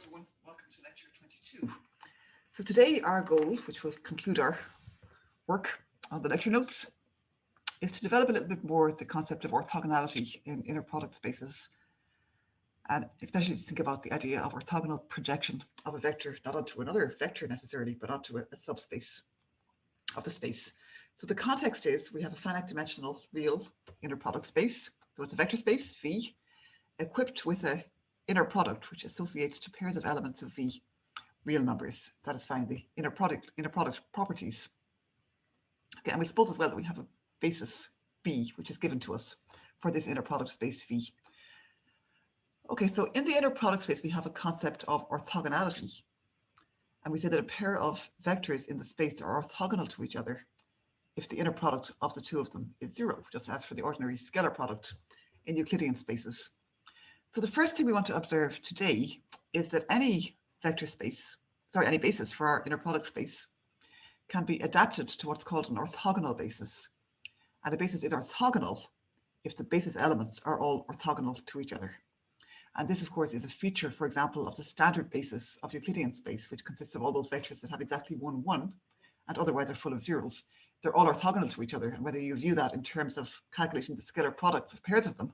everyone, welcome to Lecture 22. So today our goal, which will conclude our work on the lecture notes, is to develop a little bit more the concept of orthogonality in inner product spaces, and especially to think about the idea of orthogonal projection of a vector, not onto another vector necessarily, but onto a subspace of the space. So the context is we have a finite dimensional real inner product space. So it's a vector space, V, equipped with an inner product which associates to pairs of elements of V real numbers, satisfying the inner product properties. Okay, and we suppose as well that we have a basis B, which is given to us for this inner product space V. Okay, so in the inner product space, we have a concept of orthogonality. And we say that a pair of vectors in the space are orthogonal to each other if the inner product of the two of them is zero, just as for the ordinary scalar product in Euclidean spaces. So the first thing we want to observe today is that any any basis for our inner product space can be adapted to what's called an orthogonal basis. And a basis is orthogonal if the basis elements are all orthogonal to each other. And this, of course, is a feature, for example, of the standard basis of Euclidean space, which consists of all those vectors that have exactly 1, 1, and otherwise are full of zeros. They're all orthogonal to each other, and whether you view that in terms of calculating the scalar products of pairs of them,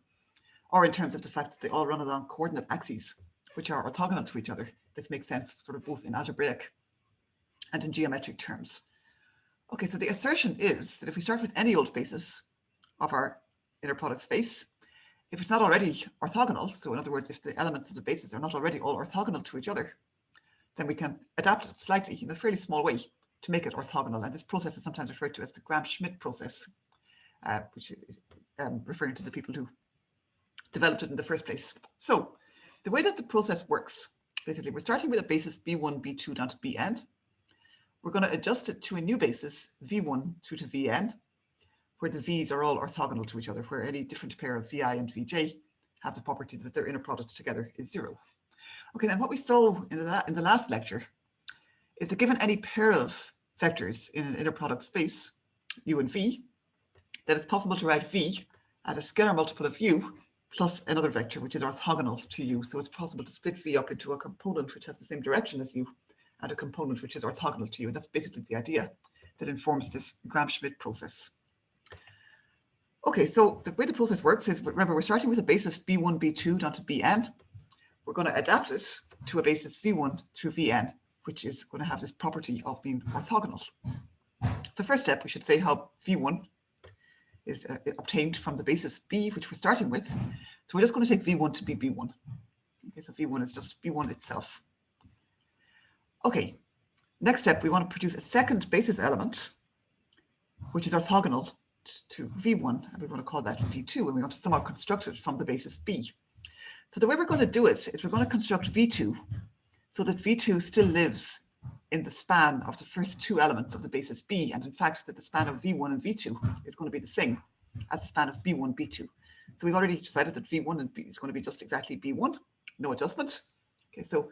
or in terms of the fact that they all run along coordinate axes, which are orthogonal to each other, this makes sense sort of both in algebraic and in geometric terms. Okay, so the assertion is that if we start with any old basis of our inner product space, if it's not already orthogonal, so in other words, if the elements of the basis are not already all orthogonal to each other, then we can adapt it slightly in a fairly small way to make it orthogonal. And this process is sometimes referred to as the Gram-Schmidt process, which referring to the people who developed it in the first place. So the way that the process works, basically, we're starting with a basis B1, B2 down to Bn. We're going to adjust it to a new basis, V1 through to Vn, where the V's are all orthogonal to each other, where any different pair of Vi and Vj have the property that their inner product together is zero. Okay, then what we saw in the last lecture is that given any pair of vectors in an inner product space, U and V, then it's possible to write V as a scalar multiple of U plus another vector which is orthogonal to U. So it's possible to split V up into a component which has the same direction as U and a component which is orthogonal to U. And that's basically the idea that informs this Gram-Schmidt process. Okay, so the way the process works is, remember, we're starting with a basis B1, B2 down to Bn. We're going to adapt it to a basis V1 through Vn, which is going to have this property of being orthogonal. So first step, we should say how V1 is obtained from the basis B, which we're starting with. So we're just going to take V1 to be B1. Okay, so V1 is just B1 itself. Okay, next step, we want to produce a second basis element, which is orthogonal to V1, and we want to call that V2, and we want to somehow construct it from the basis B. So the way we're going to do it is we're going to construct V2 so that V2 still lives in the span of the first two elements of the basis B, and in fact that the span of V1 and V2 is going to be the same as the span of B1, B2. So we've already decided that V1 and V is going to be just exactly B1, no adjustment. Okay, so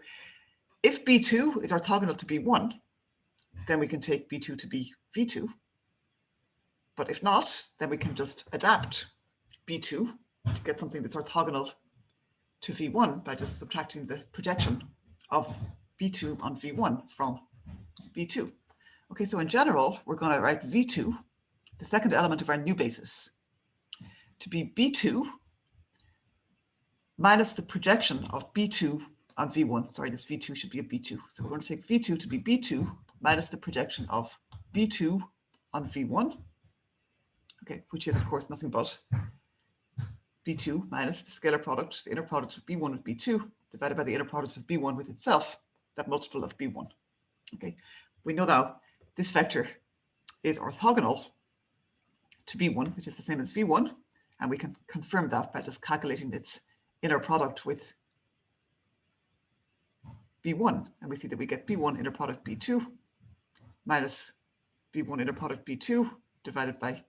if B2 is orthogonal to B1, then we can take B2 to be V2. But if not, then we can just adapt B2 to get something that's orthogonal to V1 by just subtracting the projection of B2 on V1 from B2. Okay, so in general, we're going to write V2, the second element of our new basis, to be B2 minus the projection of B2 on V1. Sorry, this V2 should be a B2. So we're going to take V2 to be B2 minus the projection of B2 on V1. Okay, which is, of course, nothing but B2 minus the scalar product, the inner product of B1 with B2, divided by the inner product of B1 with itself, that multiple of B1. Okay, we know now this vector is orthogonal to B1, which is the same as V1, and we can confirm that by just calculating its inner product with B1. And we see that we get B1 inner product B2 minus B1 inner product B2 divided by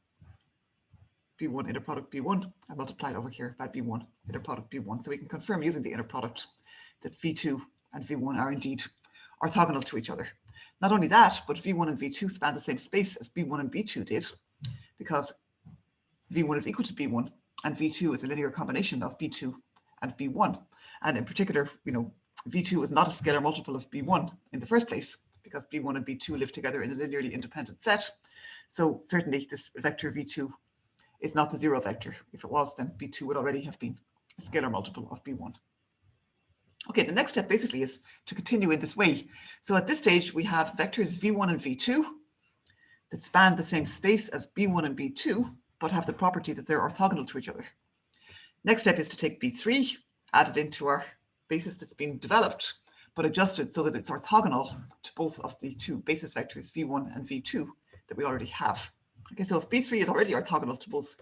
B1 inner product B1 and multiplied over here by B1 inner product B1. So we can confirm using the inner product that V2 and V1 are indeed orthogonal to each other. Not only that, but V1 and V2 span the same space as B1 and B2 did, because V1 is equal to B1 and V2 is a linear combination of B2 and B1. And in particular, V2 is not a scalar multiple of B1 in the first place, because B1 and B2 live together in a linearly independent set. So certainly this vector V2 is not the zero vector. If it was, then B2 would already have been a scalar multiple of B1. Okay, the next step basically is to continue in this way. So at this stage, we have vectors V1 and V2 that span the same space as B1 and B2, but have the property that they're orthogonal to each other. Next step is to take B3, add it into our basis that's been developed, but adjusted so that it's orthogonal to both of the two basis vectors V1 and V2 that we already have. Okay, so if B3 is already orthogonal to both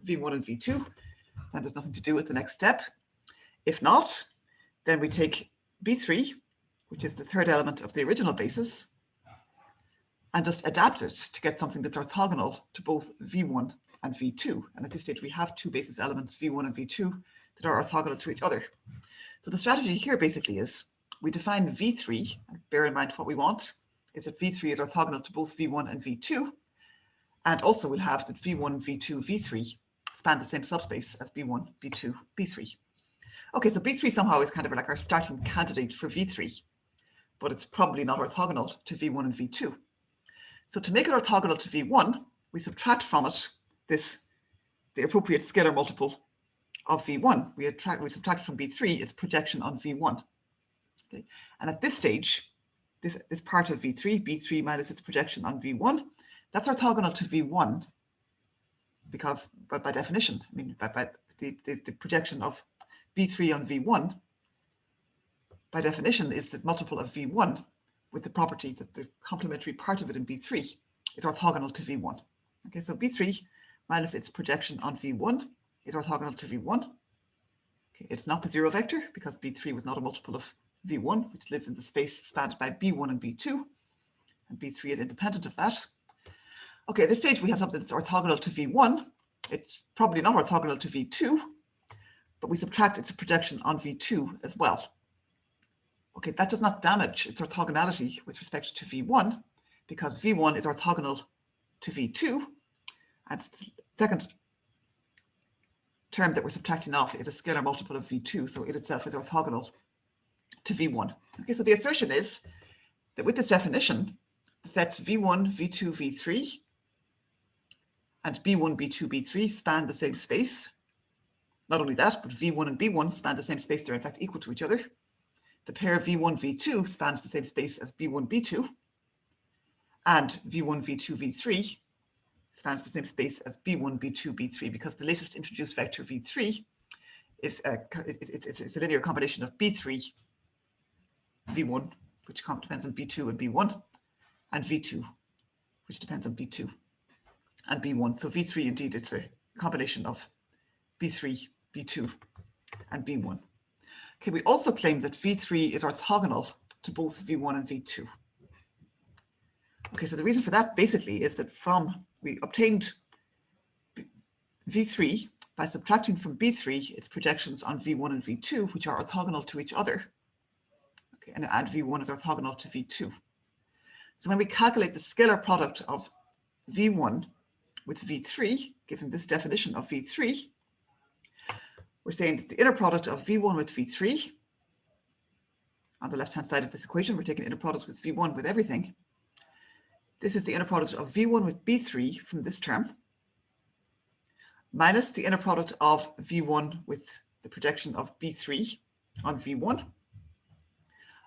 V1 and V2, then there's nothing to do with the next step. If not, then we take B3, which is the third element of the original basis, and just adapt it to get something that's orthogonal to both V1 and V2. And at this stage, we have two basis elements, V1 and V2, that are orthogonal to each other. So the strategy here basically is we define V3, and bear in mind what we want is that V3 is orthogonal to both V1 and V2. And also we'll have that V1, V2, V3 span the same subspace as B1, B2, B3. Okay, so B3 somehow is kind of like our starting candidate for V3, but it's probably not orthogonal to V1 and V2. So to make it orthogonal to V1, we subtract from it the appropriate scalar multiple of V1. We subtract from B3 its projection on V1. Okay, and at this stage, this part of V3, B3 minus its projection on V1, that's orthogonal to V1 because, by definition, I mean, by the projection of B3 on V1, by definition, is the multiple of V1 with the property that the complementary part of it in B3 is orthogonal to V1. Okay, so B3 minus its projection on V1 is orthogonal to V1. Okay, it's not the zero vector because B3 was not a multiple of V1, which lives in the space spanned by B1 and B2, and B3 is independent of that. Okay, at this stage we have something that's orthogonal to V1. It's probably not orthogonal to V2, but we subtract its projection on V2 as well. Okay, that does not damage its orthogonality with respect to V1, because V1 is orthogonal to V2, and the second term that we're subtracting off is a scalar multiple of V2, so it itself is orthogonal to V1. Okay, so the assertion is that with this definition, the sets V1, V2, V3, and B1, B2, B3 span the same space. Not only that, but V1 and B1 span the same space. They're in fact equal to each other. The pair V1, V2 spans the same space as B1, B2. And V1, V2, V3 spans the same space as B1, B2, B3, because the latest introduced vector V3 is it's a linear combination of B3, V1, which depends on B2 and B1, and V2, which depends on B2 and B1. So V3, indeed, it's a combination of B3, B2, and B1. Okay, we also claim that V3 is orthogonal to both V1 and V2. Okay, so the reason for that basically is that we obtained V3 by subtracting from B3 its projections on V1 and V2, which are orthogonal to each other. Okay, and V1 is orthogonal to V2. So when we calculate the scalar product of V1 with V3, given this definition of V3, we're saying that the inner product of V1 with V3, on the left-hand side of this equation, we're taking inner product with V1 with everything. This is the inner product of V1 with B3 from this term, minus the inner product of V1 with the projection of B3 on V1.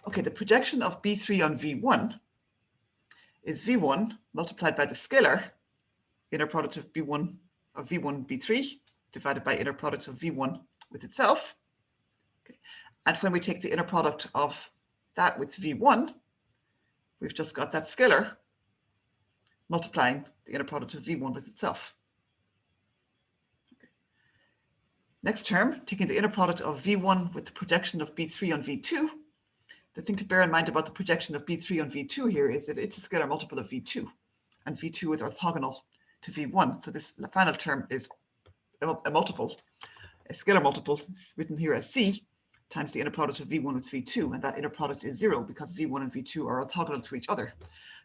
Okay, the projection of B3 on V1 is V1 multiplied by the scalar inner product of V1 B3 divided by inner product of V1 with itself. Okay. And when we take the inner product of that with V1, we've just got that scalar multiplying the inner product of V1 with itself. Okay. Next term, taking the inner product of V1 with the projection of B3 on V2. The thing to bear in mind about the projection of B3 on V2 here is that it's a scalar multiple of V2, and V2 is orthogonal to V1. So this final term is a multiple, a scalar multiple written here as C times the inner product of V1 with V2, and that inner product is 0 because V1 and V2 are orthogonal to each other.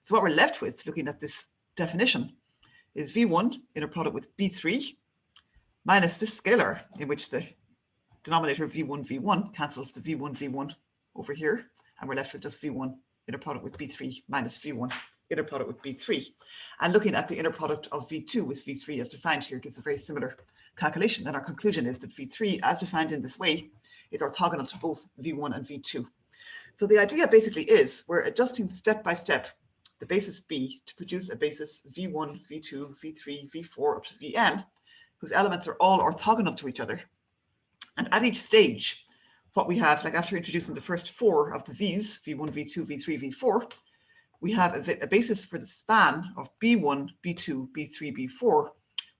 So what we're left with, looking at this definition, is V1 inner product with B3 minus this scalar in which the denominator V1, V1 cancels the V1, V1 over here, and we're left with just V1 inner product with B3 minus V1 inner product with B3. And looking at the inner product of V2 with V3 as defined here gives a very similar calculation. And our conclusion is that V3, as defined in this way, is orthogonal to both V1 and V2. So the idea basically is we're adjusting step by step the basis B to produce a basis V1, V2, V3, V4 up to Vn, whose elements are all orthogonal to each other. And at each stage, what we have, like after introducing the first four of the V's, V1, V2, V3, V4, we have a basis for the span of B1, B2, B3, B4,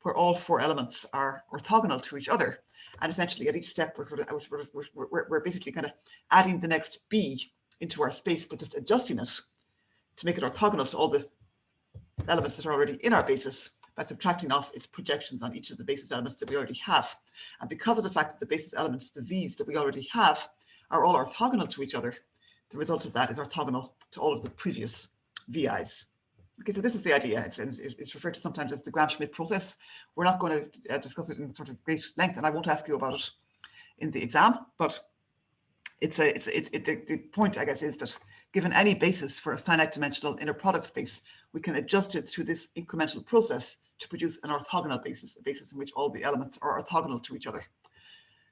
where all four elements are orthogonal to each other. And essentially at each step, we're basically kind of adding the next B into our space, but just adjusting it to make it orthogonal to all the elements that are already in our basis by subtracting off its projections on each of the basis elements that we already have. And because of the fact that the basis elements, the V's that we already have, are all orthogonal to each other, the result of that is orthogonal to all of the previous VI's. Okay, so this is the idea. It's referred to sometimes as the Gram-Schmidt process. We're not going to discuss it in sort of great length, and I won't ask you about it in the exam, but the point, I guess, is that given any basis for a finite dimensional inner product space, we can adjust it through this incremental process to produce an orthogonal basis, a basis in which all the elements are orthogonal to each other.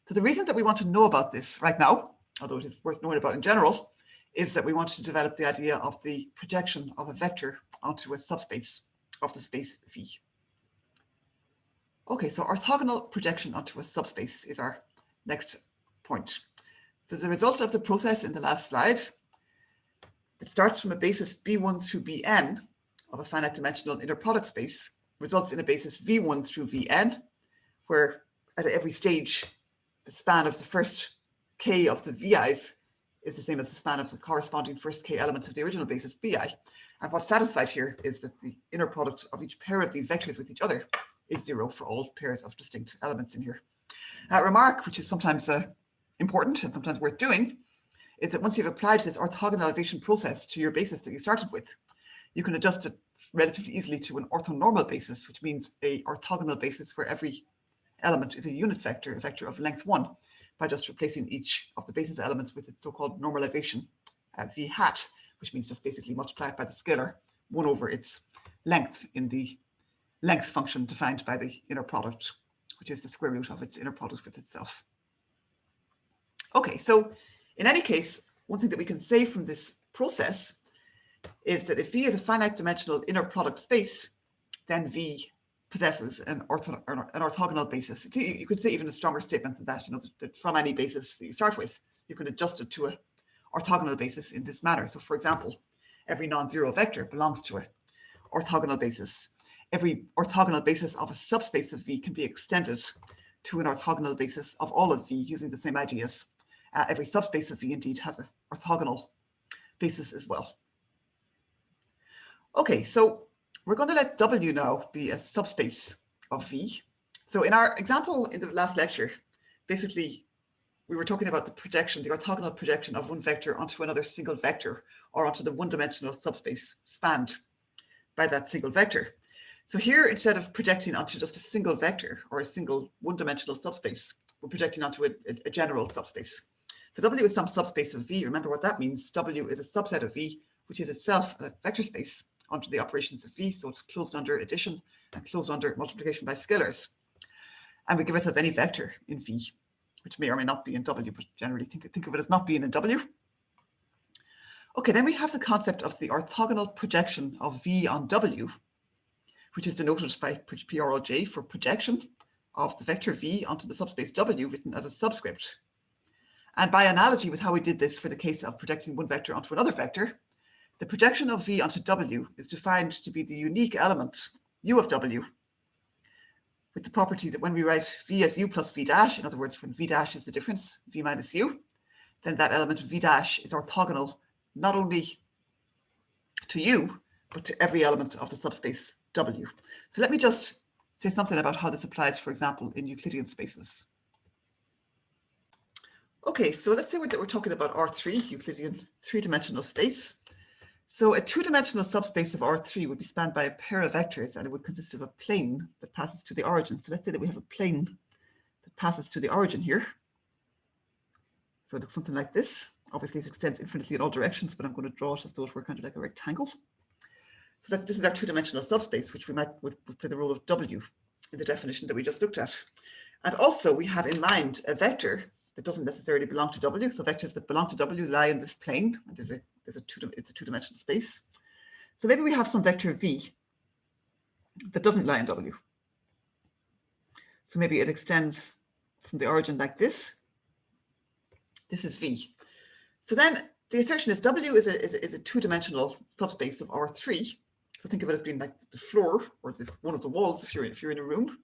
So the reason that we want to know about this right now, although it is worth knowing about in general, is that we want to develop the idea of the projection of a vector onto a subspace of the space V. Okay, so orthogonal projection onto a subspace is our next point. So as a result of the process in the last slide, it starts from a basis B1 through Bn of a finite dimensional inner product space, results in a basis V1 through Vn, where at every stage, the span of the first k of the VI's is the same as the span of the corresponding first k elements of the original basis Bi. And what's satisfied here is that the inner product of each pair of these vectors with each other is 0 for all pairs of distinct elements in here. A remark, which is sometimes important and sometimes worth doing, is that once you've applied this orthogonalization process to your basis that you started with, you can adjust it relatively easily to an orthonormal basis, which means a orthogonal basis where every element is a unit vector, a vector of length 1, by just replacing each of the basis elements with its so-called normalization v hat, which means just basically multiply it by the scalar 1 over its length in the length function defined by the inner product, which is the square root of its inner product with itself. Okay, so in any case, one thing that we can say from this process is that if V is a finite dimensional inner product space, then V possesses an orthogonal basis. You could say even a stronger statement than that, that from any basis that you start with, you can adjust it to an orthogonal basis in this manner. So for example, every non-zero vector belongs to an orthogonal basis. Every orthogonal basis of a subspace of V can be extended to an orthogonal basis of all of V using the same ideas. Every subspace of V indeed has an orthogonal basis as well. Okay, so we're going to let W now be a subspace of V. So in our example in the last lecture, basically we were talking about the projection, the orthogonal projection of one vector onto another single vector or onto the one-dimensional subspace spanned by that single vector. So here, instead of projecting onto just a single vector or a single one-dimensional subspace, we're projecting onto a general subspace. So W is some subspace of V. Remember what that means. W is a subset of V, which is itself a vector space under the operations of V. So it's closed under addition and closed under multiplication by scalars. And we give ourselves any vector in V, which may or may not be in W, but generally think of it as not being in W. Okay, then we have the concept of the orthogonal projection of V on W, which is denoted by projw for projection of the vector V onto the subspace W written as a subscript. And by analogy with how we did this for the case of projecting one vector onto another vector, the projection of V onto W is defined to be the unique element U of W with the property that when we write V as U plus V dash, in other words, when V dash is the difference, V minus U, then that element V dash is orthogonal not only to U, but to every element of the subspace W. So let me just say something about how this applies, for example, in Euclidean spaces. Okay, so let's say that we're talking about R3, Euclidean three-dimensional space. So a two-dimensional subspace of R3 would be spanned by a pair of vectors, and it would consist of a plane that passes to the origin. So let's say that we have a plane that passes to the origin here. So it looks something like this. Obviously, it extends infinitely in all directions, but I'm going to draw it as though it were kind of like a rectangle. So this is our two-dimensional subspace, which would play the role of W in the definition that we just looked at. And also, we have in mind a vector that doesn't necessarily belong to W. So vectors that belong to W lie in this plane. And it's a two-dimensional space. So maybe we have some vector V that doesn't lie in W. So maybe it extends from the origin like this. This is V. So then the assertion is W is a two-dimensional subspace of R3. So think of it as being like the floor or one of the walls if you're in a room.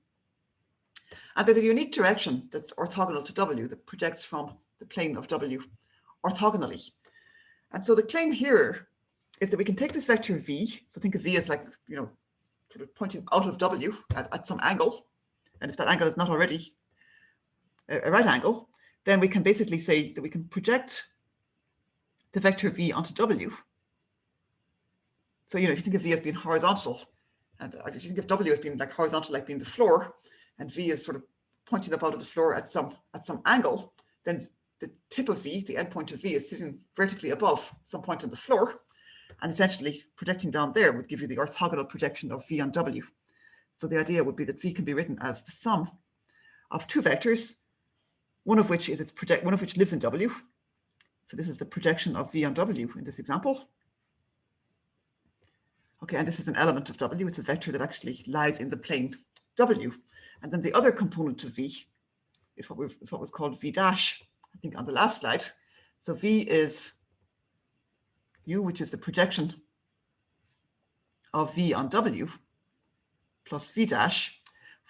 And there's a unique direction that's orthogonal to W that projects from the plane of W orthogonally. And so the claim here is that we can take this vector V. So think of V as like, sort of pointing out of W at some angle. And if that angle is not already a right angle, then we can basically say that we can project the vector V onto W. So, if you think of V as being horizontal, and if you think of W as being like horizontal, like being the floor, and V is sort of pointing up out of the floor at some angle, then the tip of V, the endpoint of V, is sitting vertically above some point on the floor, and essentially projecting down there would give you the orthogonal projection of V on W. So the idea would be that V can be written as the sum of two vectors, one of which lives in W. So this is the projection of V on W in this example. Okay, and this is an element of W. It's a vector that actually lies in the plane W. And then the other component of V is what was called V dash, I think on the last slide. So V is U, which is the projection of V on W, plus V dash,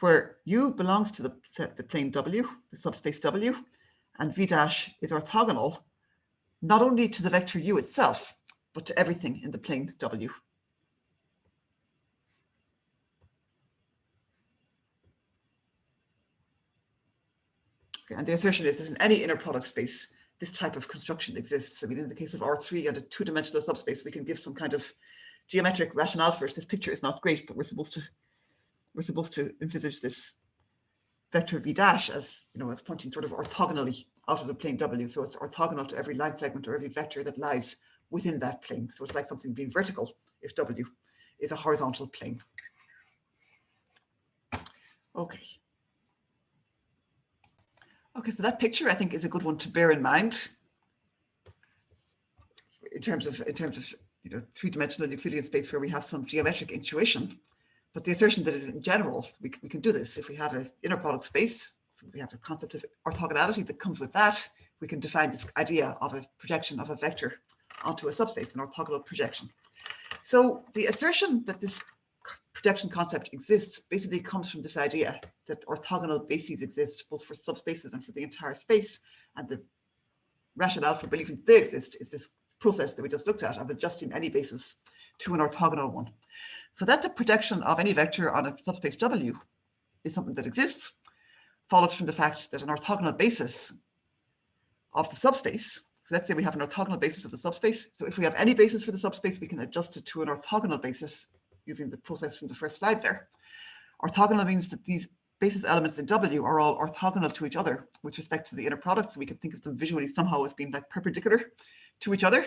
where U belongs to the plane W, the subspace W, and V dash is orthogonal not only to the vector U itself, but to everything in the plane W. Okay, and the assertion is that in any inner product space, this type of construction exists. I mean, in the case of R3 and a two-dimensional subspace, we can give some kind of geometric rationale for it. This picture is not great, but we're supposed to envisage this vector V dash as as pointing sort of orthogonally out of the plane W. So it's orthogonal to every line segment or every vector that lies within that plane. So it's like something being vertical if W is a horizontal plane. Okay, so that picture I think is a good one to bear in mind in terms of three-dimensional Euclidean space where we have some geometric intuition. But the assertion that is in general, we can do this if we have an inner product space. So we have a concept of orthogonality that comes with that. We can define this idea of a projection of a vector onto a subspace, an orthogonal projection. So the assertion that this projection concept exists basically comes from this idea that orthogonal bases exist both for subspaces and for the entire space. And the rationale for believing they exist is this process that we just looked at of adjusting any basis to an orthogonal one. So that the projection of any vector on a subspace W is something that exists follows from the fact that an orthogonal basis of the subspace, so let's say we have an orthogonal basis of the subspace. So if we have any basis for the subspace, we can adjust it to an orthogonal basis using the process from the first slide there. Orthogonal means that these basis elements in W are all orthogonal to each other with respect to the inner product. So we can think of them visually somehow as being like perpendicular to each other.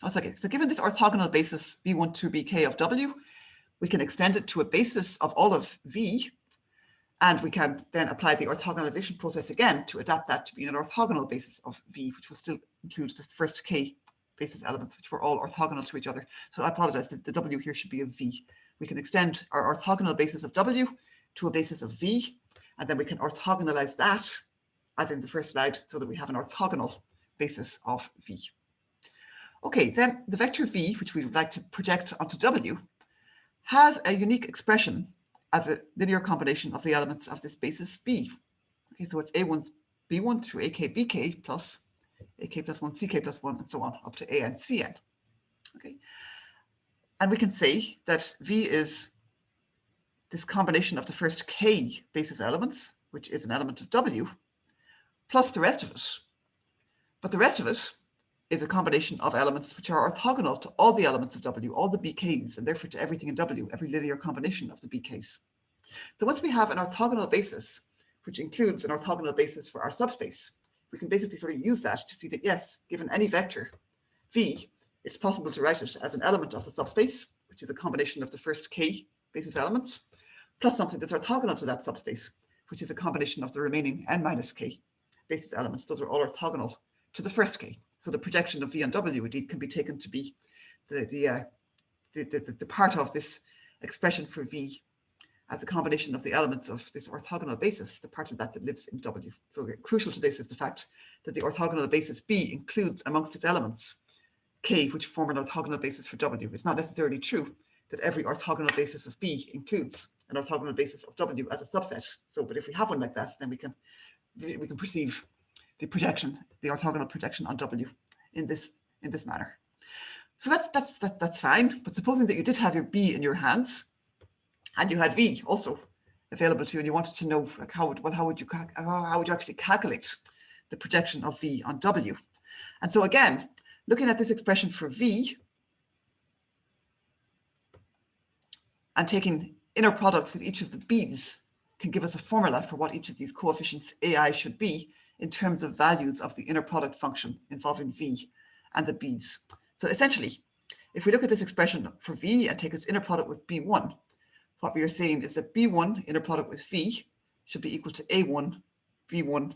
Okay, so given this orthogonal basis V1 to Bk of W, we can extend it to a basis of all of V, and we can then apply the orthogonalization process again to adapt that to be an orthogonal basis of V, which will still include the first K basis elements, which were all orthogonal to each other. So I apologize, the W here should be a V. We can extend our orthogonal basis of W to a basis of V, and then we can orthogonalize that, as in the first slide, so that we have an orthogonal basis of V. Okay, then the vector V, which we would like to project onto W, has a unique expression as a linear combination of the elements of this basis B. Okay, so it's A1 B1 through AK BK plus AK plus 1 CK plus 1 and so on up to AN CN. Okay, and we can say that V is this combination of the first K basis elements, which is an element of W, plus the rest of it. But the rest of it is a combination of elements which are orthogonal to all the elements of W, all the BKs, and therefore to everything in W, every linear combination of the BKs. So once we have an orthogonal basis, which includes an orthogonal basis for our subspace, we can basically sort of use that to see that, yes, given any vector v, it's possible to write it as an element of the subspace, which is a combination of the first k basis elements, plus something that's orthogonal to that subspace, which is a combination of the remaining n minus k basis elements. Those are all orthogonal to the first k. So the projection of v on w indeed can be taken to be the part of this expression for v as a combination of the elements of this orthogonal basis, the part of that that lives in w. So crucial to this is the fact that the orthogonal basis b includes amongst its elements k, which form an orthogonal basis for w. It's not necessarily true that every orthogonal basis of b includes an orthogonal basis of w as a subset. So, but if we have one like that, then we can perceive the projection, the orthogonal projection on w in this manner. So that's fine. But supposing that you did have your b in your hands, and you had v also available to you, and you wanted to know like how would you actually calculate the projection of v on w? And so again, looking at this expression for v and taking inner products with each of the b's can give us a formula for what each of these coefficients ai should be in terms of values of the inner product function involving v and the b's. So essentially, if we look at this expression for v and take its inner product with b1, what we are saying is that b1 inner product with v should be equal to a1 b1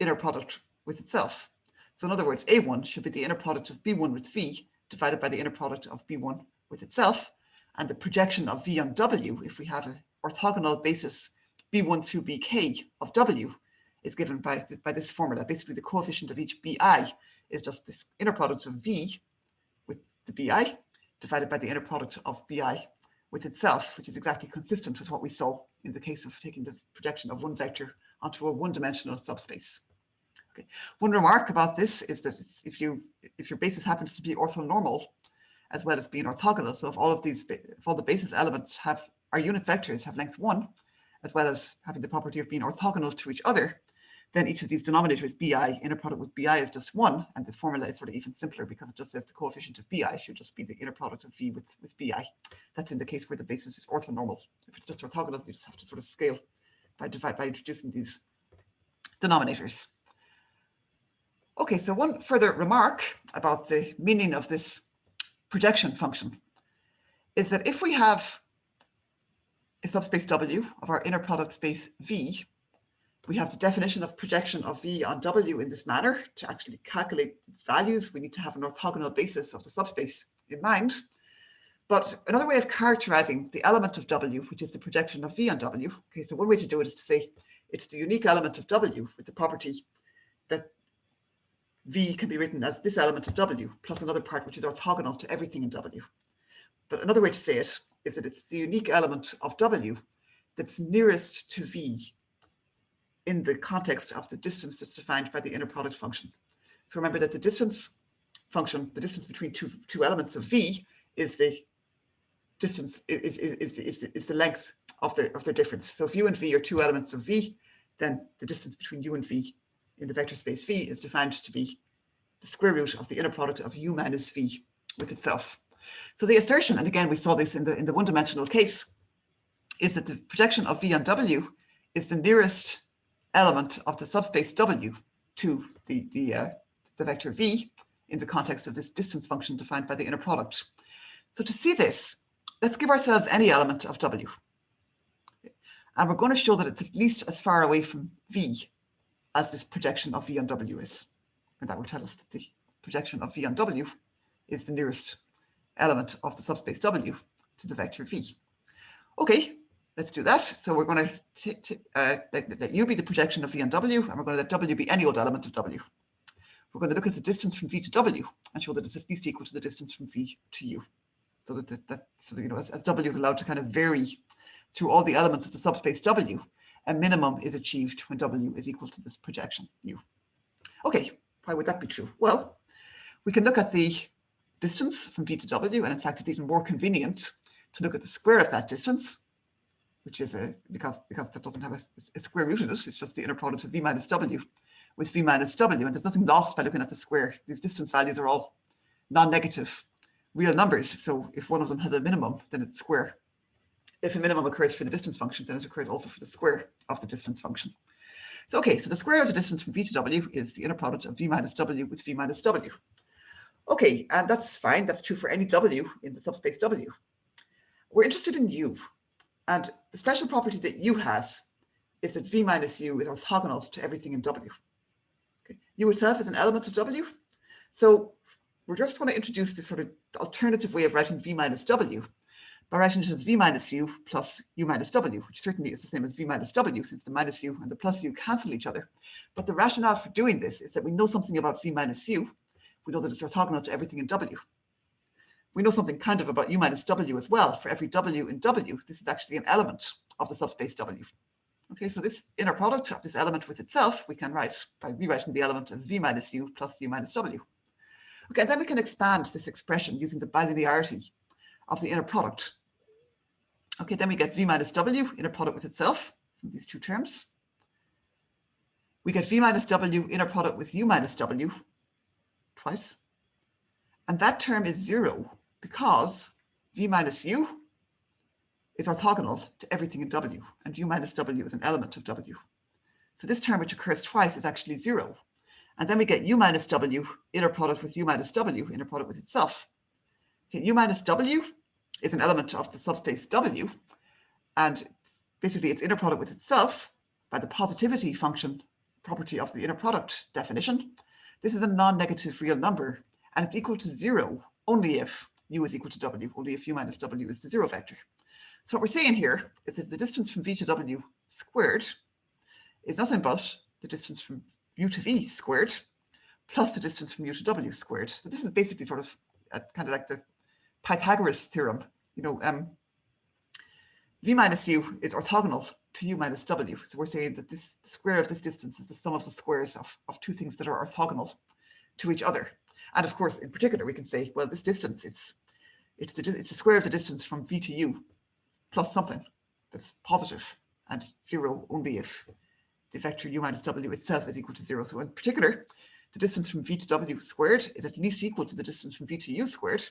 inner product with itself. So in other words, a1 should be the inner product of b1 with v divided by the inner product of b1 with itself. And the projection of v on w, if we have an orthogonal basis b1 through bk of w, is given by this formula. Basically, the coefficient of each bi is just this inner product of v with the bi divided by the inner product of bi with itself, which is exactly consistent with what we saw in the case of taking the projection of one vector onto a one-dimensional subspace. Okay. One remark about this is that if your basis happens to be orthonormal as well as being orthogonal, so if all the basis elements are unit vectors, have length 1, as well as having the property of being orthogonal to each other, then each of these denominators, bi, inner product with bi is just 1, and the formula is sort of even simpler because it just says the coefficient of bi should just be the inner product of v with bi. That's in the case where the basis is orthonormal. If it's just orthogonal, you just have to sort of scale by introducing these denominators. Okay, so one further remark about the meaning of this projection function is that if we have a subspace w of our inner product space v, we have the definition of projection of v on w in this manner. To actually calculate its values, we need to have an orthogonal basis of the subspace in mind. But another way of characterizing the element of w, which is the projection of v on w, okay, so one way to do it is to say it's the unique element of w with the property that v can be written as this element of w plus another part which is orthogonal to everything in w. But another way to say it is that it's the unique element of w that's nearest to v in the context of the distance that's defined by the inner product function. So remember that the distance function, the distance between two elements of v, is the distance is the length of their difference. So if u and v are two elements of v, then the distance between u and v in the vector space v is defined to be the square root of the inner product of u minus v with itself. So the assertion, and again we saw this in the one-dimensional case, is that the projection of v on w is the nearest element of the subspace w to the vector v in the context of this distance function defined by the inner product. So to see this, let's give ourselves any element of w. And we're going to show that it's at least as far away from v as this projection of v on w is. And that will tell us that the projection of v on w is the nearest element of the subspace w to the vector v. Okay, let's do that. So we're going to let u be the projection of v on w, and we're going to let w be any old element of w. We're going to look at the distance from v to w and show that it's at least equal to the distance from v to u. So that you know, as w is allowed to kind of vary through all the elements of the subspace w, a minimum is achieved when w is equal to this projection u. Okay, why would that be true? Well, we can look at the distance from v to w, and in fact it's even more convenient to look at the square of that distance, which is because that doesn't have a square root in it. It's just the inner product of v minus w with v minus w, and there's nothing lost by looking at the square. These distance values are all non-negative real numbers, so if one of them has a minimum, then it's square. If a minimum occurs for the distance function, then it occurs also for the square of the distance function. So, okay, so the square of the distance from v to w is the inner product of v minus w with v minus w. Okay, and that's fine. That's true for any w in the subspace w. We're interested in u, and the special property that u has is that v minus u is orthogonal to everything in w. Okay. U itself is an element of w, so we're just going to introduce this sort of alternative way of writing v minus w by writing it as v minus u plus u minus w, which certainly is the same as v minus w, since the minus u and the plus u cancel each other. But the rationale for doing this is that we know something about v minus u. We know that it's orthogonal to everything in w. We know something kind of about u minus w as well. For every w in w, this is actually an element of the subspace w. Okay, so this inner product of this element with itself, we can write by rewriting the element as v minus u plus u minus w. Okay, and then we can expand this expression using the bilinearity of the inner product. Okay, then we get v minus w, inner product with itself, from these two terms. We get v minus w, inner product with u minus w, twice. And that term is 0 because v minus u is orthogonal to everything in w, and u minus w is an element of w. So this term, which occurs twice, is actually 0. And then we get u minus w, inner product with u minus w, inner product with itself. Okay, u minus w is an element of the subspace w, and basically its inner product with itself by the positivity function property of the inner product definition. This is a non-negative real number, and it's equal to 0 only if u is equal to w, only if u minus w is the 0 vector. So what we're saying here is that the distance from v to w squared is nothing but the distance from u to v squared plus the distance from u to w squared. So this is basically sort of kind of like the Pythagoras theorem. You know, v minus u is orthogonal to u minus w. So we're saying that this square of this distance is the sum of the squares of two things that are orthogonal to each other. And of course, in particular, we can say, well, this distance, it's the square of the distance from v to u plus something that's positive, and 0 only if the vector u minus w itself is equal to 0. So in particular, the distance from v to w squared is at least equal to the distance from v to u squared.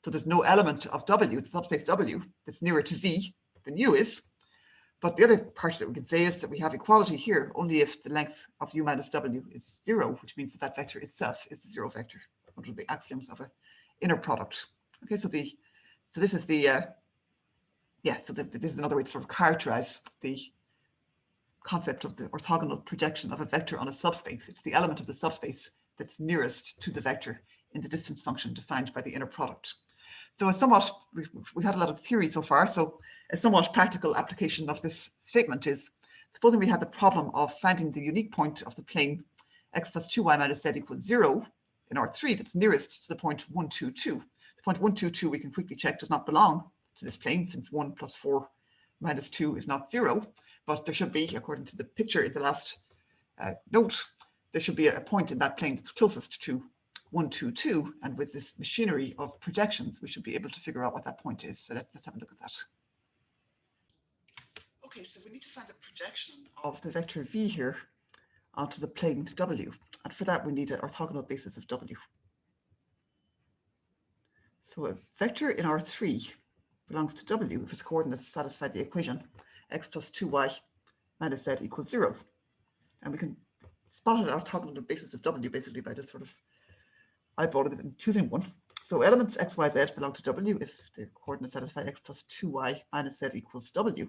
So there's no element of w, the subspace w, that's nearer to v than u is. But the other part that we can say is that we have equality here only if the length of u minus w is 0, which means that that vector itself is the 0 vector under the axioms of an inner product. Okay, so this is the this is another way to sort of characterize the concept of the orthogonal projection of a vector on a subspace. It's the element of the subspace that's nearest to the vector in the distance function defined by the inner product. So we've had a lot of theory so far, so a somewhat practical application of this statement is, supposing we had the problem of finding the unique point of the plane x plus 2y minus z equals 0 in R3 that's nearest to the point 1, 2, 2. The point 1, 2, 2 we can quickly check does not belong to this plane, since 1 plus 4 minus 2 is not 0, but there should be, according to the picture in the last note, there should be a point in that plane that's closest to 1, 2, 2, and with this machinery of projections, we should be able to figure out what that point is. So let's have a look at that. Okay, so we need to find the projection of the vector v here onto the plane w, and for that we need an orthogonal basis of w. So a vector in R3 belongs to w if its coordinates satisfy the equation x plus 2y minus z equals 0. And we can spot an orthogonal basis of w basically by just sort of eyeballing it and choosing one. So elements x, y, z belong to w if the coordinates satisfy x plus 2y minus z equals w.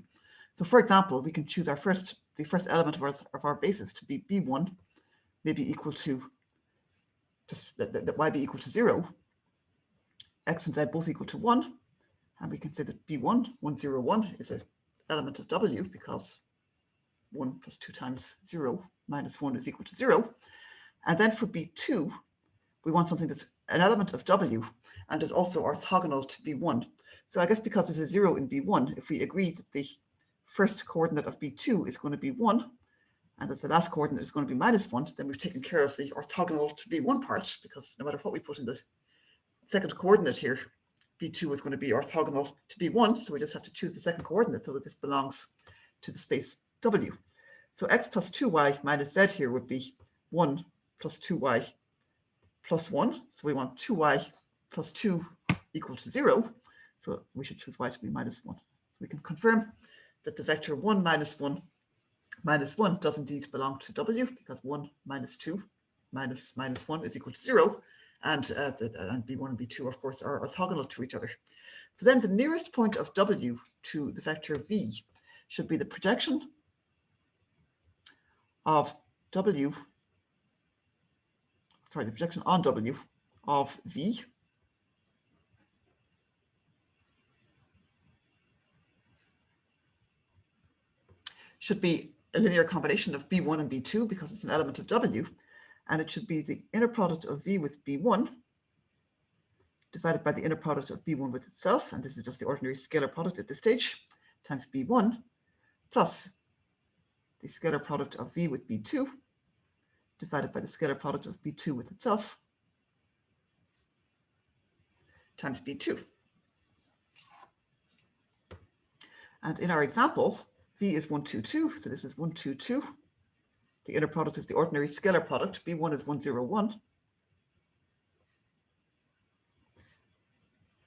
So for example, we can choose the first element of our basis to be b1, maybe equal to, just let y be equal to 0, x and z both equal to 1, and we can say that b1, 1, 0, 1 is an element of w because 1 plus 2 times 0 minus 1 is equal to 0. And then for b2, we want something that's an element of w and is also orthogonal to b1. So I guess because there's a 0 in b1, if we agree that the first coordinate of b2 is going to be 1 and that the last coordinate is going to be minus 1, then we've taken care of the orthogonal to b1 part, because no matter what we put in the second coordinate here, b2 is going to be orthogonal to b1, so we just have to choose the second coordinate so that this belongs to the space w. So x plus 2y minus z here would be 1 plus 2y plus 1. So we want 2y plus 2 equal to 0. So we should choose y to be minus 1. So we can confirm that the vector 1 minus 1 minus 1 does indeed belong to W, because 1 minus 2 minus 1 is equal to 0, and B1 and B2, of course, are orthogonal to each other. So then the nearest point of W to the vector V should be the projection of W, sorry, the projection on W of V should be a linear combination of B1 and B2 because it's an element of W, and it should be the inner product of V with B1 divided by the inner product of B1 with itself, and this is just the ordinary scalar product at this stage, times B1 plus the scalar product of V with B2 divided by the scalar product of B2 with itself times B2. And in our example, V is 1, 2, 2, so this is 1, 2, 2. The inner product is the ordinary scalar product. B1 is 1, 0, 1.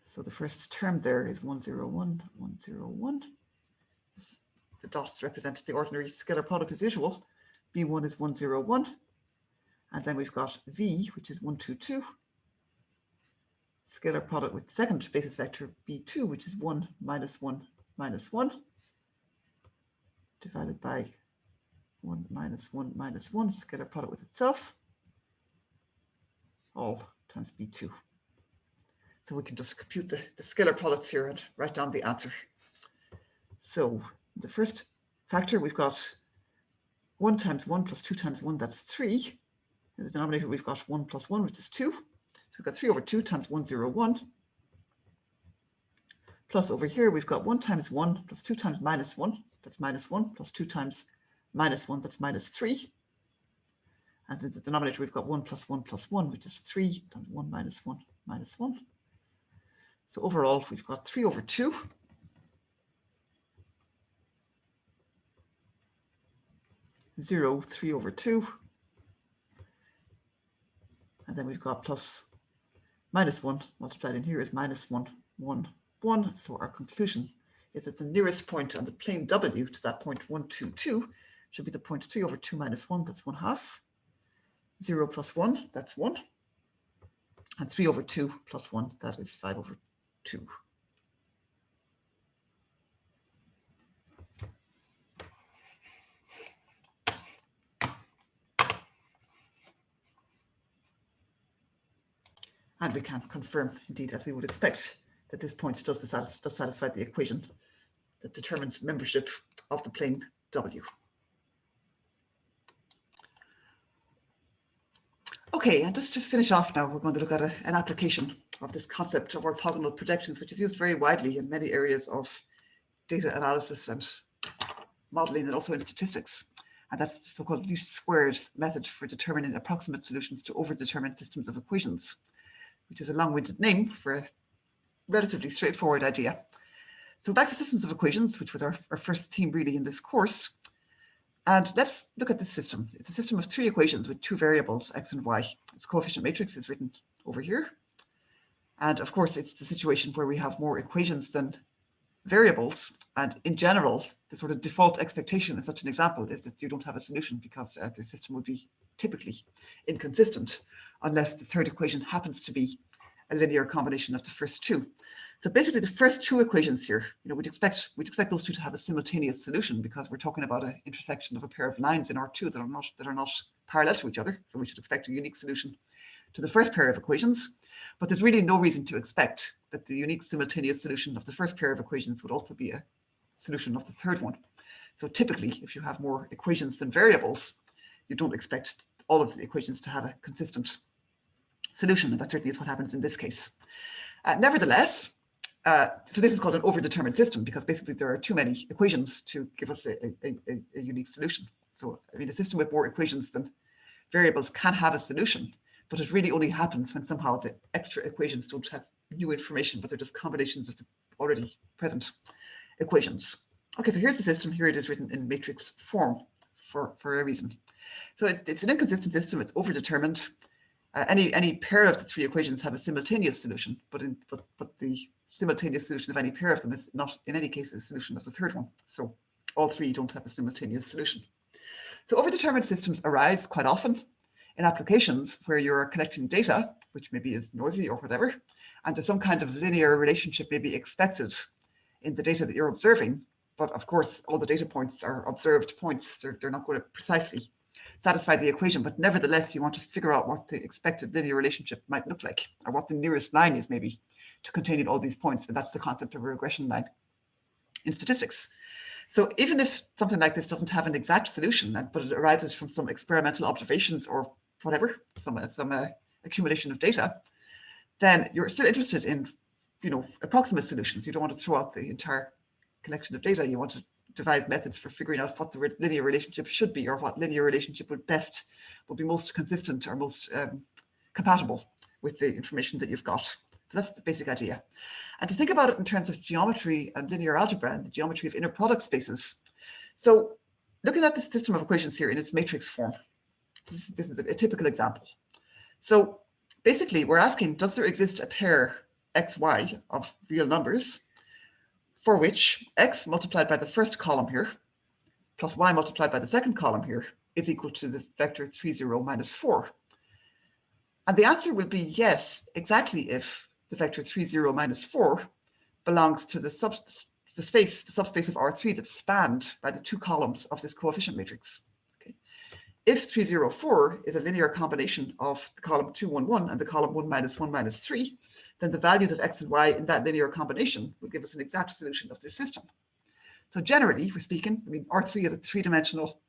So the first term there is 1, 0, 1, 1, 0, 1. The dots represent the ordinary scalar product as usual. B1 is 1, 0, 1. And then we've got V, which is 1, 2, 2. Scalar product with the second basis vector B2, which is 1, minus 1, minus 1. Divided by 1, minus 1, minus 1, scalar product with itself, all times B2. So we can just compute the scalar products here and write down the answer. So the first factor, we've got 1 times 1 plus 2 times 1, that's 3. In the denominator, we've got 1 plus 1, which is 2. So we've got 3 over 2 times 1, 0, 1. Plus over here, we've got 1 times 1 plus 2 times minus 1. That's minus 1 plus 2 times minus 1, that's minus 3. And in the denominator, we've got 1 plus 1 plus 1, which is 3 times 1 minus 1 minus 1. So overall, we've got 3 over 2. Zero, 3 over 2. And then we've got plus minus 1 multiplied in here is minus 1, 1, 1. So our conclusion is that the nearest point on the plane W to that point 1, 2, 2 should be the point 3 over 2 minus 1, that's 1/2. 0 plus 1, that's 1. And 3 over 2 plus 1, that is 5 over 2. And we can confirm, indeed, as we would expect, that this point does satisfy the equation that determines membership of the plane W. Okay, and just to finish off now, we're going to look at an application of this concept of orthogonal projections, which is used very widely in many areas of data analysis and modeling, and also in statistics. And that's the so-called least squares method for determining approximate solutions to overdetermined systems of equations, which is a long-winded name for a relatively straightforward idea. So back to systems of equations, which was our first theme really in this course. And let's look at this system. It's a system of 3 equations with 2 variables, x and y. Its coefficient matrix is written over here. And of course, it's the situation where we have more equations than variables. And in general, the sort of default expectation in such an example is that you don't have a solution, because the system would be typically inconsistent unless the third equation happens to be a linear combination of the first 2. So basically, the first 2 equations here, we'd expect those 2 to have a simultaneous solution, because we're talking about an intersection of a pair of lines in R2 that are not parallel to each other. So we should expect a unique solution to the first pair of equations. But there's really no reason to expect that the unique simultaneous solution of the first pair of equations would also be a solution of the third one. So typically, if you have more equations than variables, you don't expect all of the equations to have a consistent solution, and that certainly is what happens in this case. Nevertheless, so this is called an overdetermined system, because basically there are too many equations to give us a unique solution. So I mean, a system with more equations than variables can have a solution, but it really only happens when somehow the extra equations don't have new information, but they're just combinations of the already present equations. Okay, so here's the system. Here it is written in matrix form for a reason. So it's an inconsistent system. It's overdetermined. Any pair of the 3 equations have a simultaneous solution, but the simultaneous solution of any pair of them is not in any case a solution of the third one. So all 3 don't have a simultaneous solution. So overdetermined systems arise quite often in applications where you're collecting data, which maybe is noisy or whatever, and there's some kind of linear relationship maybe expected in the data that you're observing. But of course, all the data points are observed points. They're not going to precisely satisfy the equation, but nevertheless, you want to figure out what the expected linear relationship might look like, or what the nearest line is maybe to containing all these points. And that's the concept of a regression line in statistics. So even if something like this doesn't have an exact solution, but it arises from some experimental observations or whatever, some accumulation of data, then you're still interested in, approximate solutions. You don't want to throw out the entire collection of data. You want to devise methods for figuring out what the linear relationship should be, or what linear relationship would be most consistent or most compatible with the information that you've got. So that's the basic idea. And to think about it in terms of geometry and linear algebra and the geometry of inner product spaces. So looking at the system of equations here in its matrix form, this is a typical example. So basically, we're asking, does there exist a pair xy of real numbers for which x multiplied by the first column here plus y multiplied by the second column here is equal to the vector 3, 0, minus 4? And the answer will be yes, exactly if the vector 3, 0, minus 4 belongs to the subspace of R3 that's spanned by the two columns of this coefficient matrix. Okay. If 3, 0, 4 is a linear combination of the column 2, 1, 1 and the column 1, minus 3, then the values of x and y in that linear combination will give us an exact solution of this system. So generally, we're speaking, R3 is a three-dimensional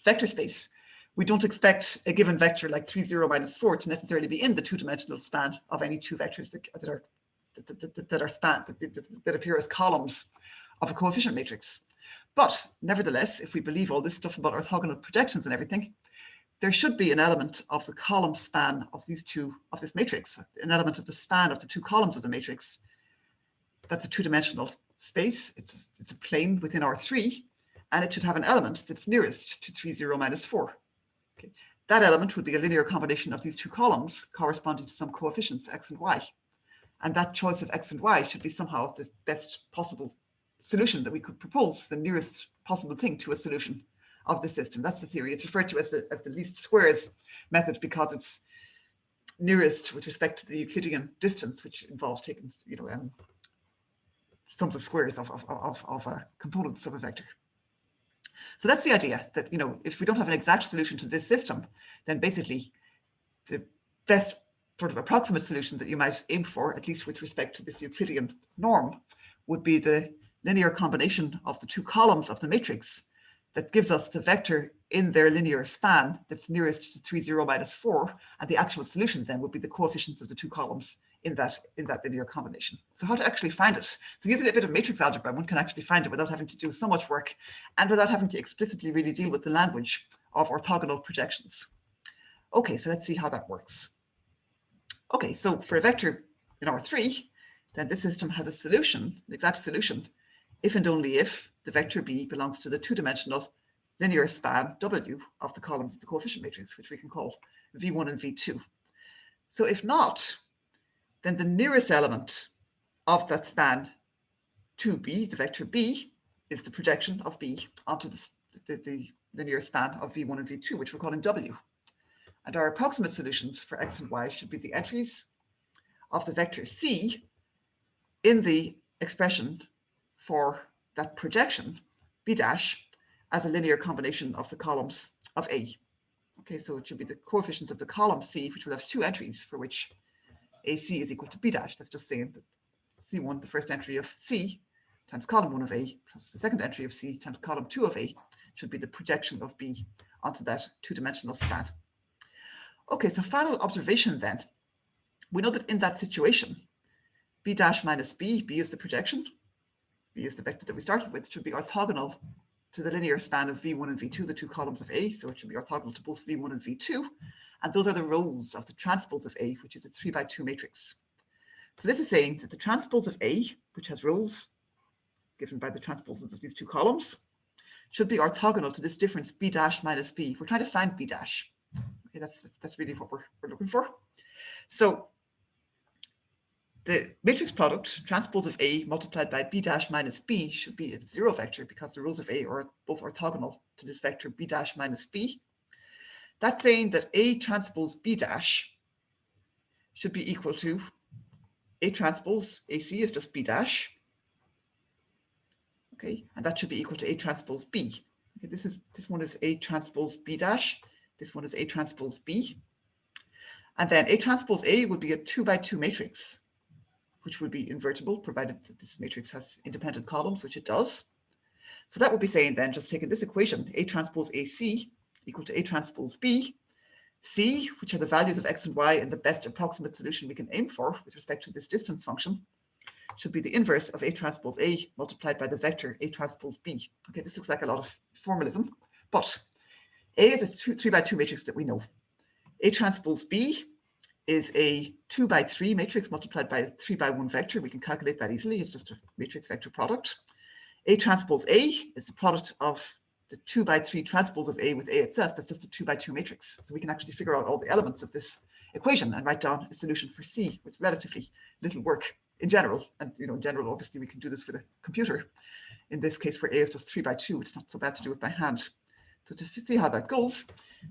vector space. We don't expect a given vector like 3, 0, minus 4 to necessarily be in the two-dimensional span of any two vectors that appear as columns of a coefficient matrix. But nevertheless, if we believe all this stuff about orthogonal projections and everything, there should be an element of the column span of this matrix, an element of the span of the two columns of the matrix. That's a two-dimensional space. It's a plane within R3, and it should have an element that's nearest to 3, 0, minus 4. Okay. That element would be a linear combination of these two columns corresponding to some coefficients x and y. And that choice of x and y should be somehow the best possible solution that we could propose, the nearest possible thing to a solution of the system. That's the theory. It's referred to as the least squares method because it's nearest with respect to the Euclidean distance, which involves taking sums of squares of components of a vector. So that's the idea that if we don't have an exact solution to this system, then basically the best sort of approximate solution that you might aim for, at least with respect to this Euclidean norm, would be the linear combination of the two columns of the matrix that gives us the vector in their linear span that's nearest to 3, 0, minus 4, and the actual solution then would be the coefficients of the two columns in that linear combination. So how to actually find it? So using a bit of matrix algebra, one can actually find it without having to do so much work and without having to explicitly really deal with the language of orthogonal projections. Okay, so let's see how that works. Okay, so for a vector in R3, then this system has a solution, an exact solution, if and only if the vector B belongs to the two-dimensional linear span W of the columns of the coefficient matrix, which we can call V1 and V2. So if not, then the nearest element of that span to B, the vector B, is the projection of B onto the linear span of V1 and V2, which we're calling W. And our approximate solutions for x and y should be the entries of the vector C in the expression for that projection, B dash, as a linear combination of the columns of A. Okay, so it should be the coefficients of the column C, which will have two entries for which AC is equal to B dash. That's just saying that C1, the first entry of C, times column 1 of A, plus the second entry of C times column 2 of A, should be the projection of B onto that two-dimensional span. Okay, so final observation then. We know that in that situation, B dash minus B, B is the projection, B is the vector that we started with, should be orthogonal to the linear span of V1 and V2, the two columns of A, so it should be orthogonal to both V1 and V2, and those are the rows of the transpose of A, which is a 3x2 matrix. So this is saying that the transpose of A, which has rows given by the transposes of these two columns, should be orthogonal to this difference B dash minus B. We're trying to find B dash. Okay, that's really what we're looking for. So the matrix product, transpose of A multiplied by B dash minus B, should be a zero vector because the rows of A are both orthogonal to this vector B dash minus B. That's saying that A transpose B dash should be equal to A transpose AC is just B dash. Okay, and that should be equal to A transpose B. Okay, this one is A transpose B dash. This one is A transpose B. And then A transpose A would be a 2 by 2 matrix, which would be invertible, provided that this matrix has independent columns, which it does. So that would be saying then, just taking this equation, A transpose AC equal to A transpose B, C, which are the values of x and y in the best approximate solution we can aim for with respect to this distance function, should be the inverse of A transpose A multiplied by the vector A transpose B. Okay, this looks like a lot of formalism, but A is a 3 by 2 matrix that we know. A transpose B is a 2 by 3 matrix multiplied by a 3 by 1 vector. We can calculate that easily. It's just a matrix vector product. A transpose A is the product of the 2 by 3 transpose of A with A itself. That's just a 2 by 2 matrix. So we can actually figure out all the elements of this equation and write down a solution for C with relatively little work in general. And in general, obviously, we can do this for the computer. In this case, where A is just 3 by 2, it's not so bad to do it by hand. So to see how that goes,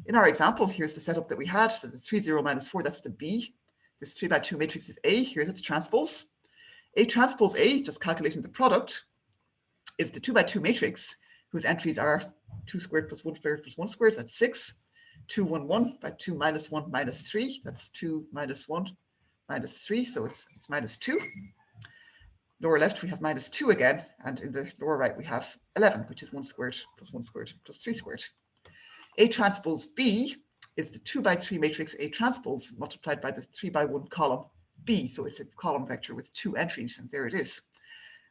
in our example, here's the setup that we had. So the 3, 0, minus 4, that's the B. This 3 by 2 matrix is A. Here's its transpose. A transpose A, just calculating the product, is the 2 by 2 matrix whose entries are 2 squared plus 1 squared plus 1 squared. That's 6. 2, 1, 1 by 2 minus 1 minus 3. That's 2 minus 1 minus 3. So it's minus 2. Lower left, we have minus 2 again. And in the lower right, we have 11, which is 1 squared plus 1 squared plus 3 squared. A transpose B is the 2 by 3 matrix A transpose multiplied by the 3 by 1 column B. So it's a column vector with 2 entries, and there it is.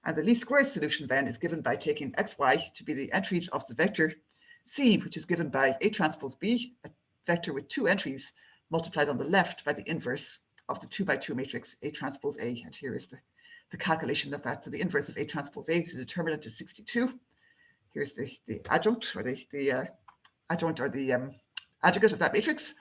And the least squares solution then is given by taking xy to be the entries of the vector C, which is given by A transpose B, a vector with 2 entries multiplied on the left by the inverse of the 2 by 2 matrix A transpose A. And here is the calculation of that. So the inverse of A transpose A, the determinant is 62. Here's the adjunct, or the adjoint, or the adjugate of that matrix.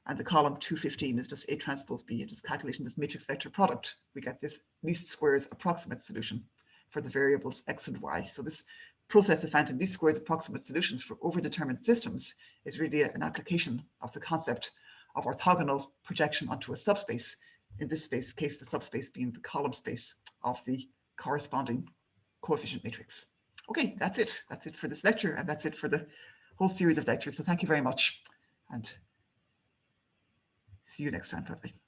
And the column 215 is just A transpose B. And just calculating this matrix vector product, we get this least squares approximate solution for the variables x and y. So this process of finding least squares approximate solutions for overdetermined systems is really an application of the concept of orthogonal projection onto a subspace. In this case, the subspace being the column space of the corresponding coefficient matrix. Okay, that's it. That's it for this lecture, and that's it for the whole series of lectures. So thank you very much, and see you next time. Bye-bye.